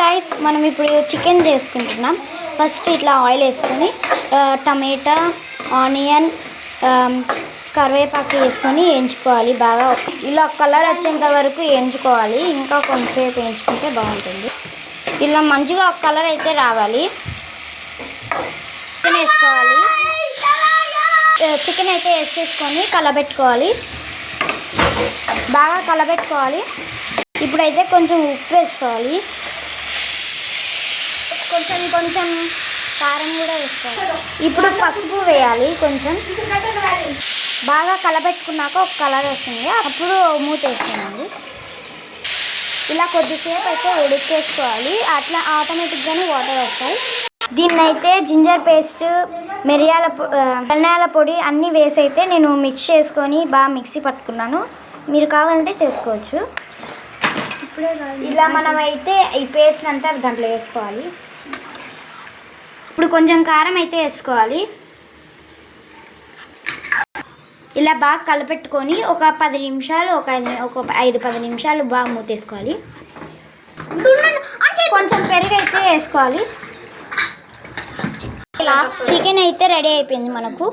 Guys మనం ఇప్పుడు chicken చేసుకుంటున్నాం. ఫస్ట్ ఇట్లా ఆయిల్ వేసుకొని టమాటా, ఆనియన్, కరివేపాకు వేసుకొని వేయించుకోవాలి. బాగా ఇలా కలర్ వచ్చేంత వరకు వేయించుకోవాలి. ఇంకా కొంచెంసేపు వేయించుకుంటే బాగుంటుంది. ఇలా మంచిగా ఒక కలర్ అయితే రావాలి. చికెన్ వేసుకోవాలి. చికెన్ అయితే వేసేసుకొని కలబెట్టుకోవాలి. బాగా కలబెట్టుకోవాలి. ఇప్పుడైతే కొంచెం ఉప్పు వేసుకోవాలి. కొంచెం కారం కూడా వేసుకోవాలి. ఇప్పుడు పసుపు వేయాలి. కొంచెం బాగా కలబెట్టుకున్నాక ఒక కలర్ వస్తుంది. అప్పుడు మూత వేసుకోవాలి. ఇలా కొద్దిసేపు అయితే ఉడికేసుకోవాలి. అట్లా ఆటోమేటిక్గానే వాటర్ వస్తాయి. దీన్నైతే జింజర్ పేస్ట్, ధనియాల పొడి అన్నీ వేసి అయితే నేను మిక్స్ చేసుకొని బాగా మిక్సీ పట్టుకున్నాను. మీరు కావాలంటే చేసుకోవచ్చు. ఇలా మనమైతే ఈ పేస్ట్ అంతా దాంట్లో వేసుకోవాలి. ఇప్పుడు కొంచెం కారం అయితే వేసుకోవాలి. ఇలా బాగా కలిపెట్టుకొని ఒక 10 నిమిషాలు ఒక 5-10 నిమిషాలు బాగా మూతేసుకోవాలి. కొంచెం పెరుగు అయితే వేసుకోవాలి. చికెన్ అయితే రెడీ అయిపోయింది మనకు.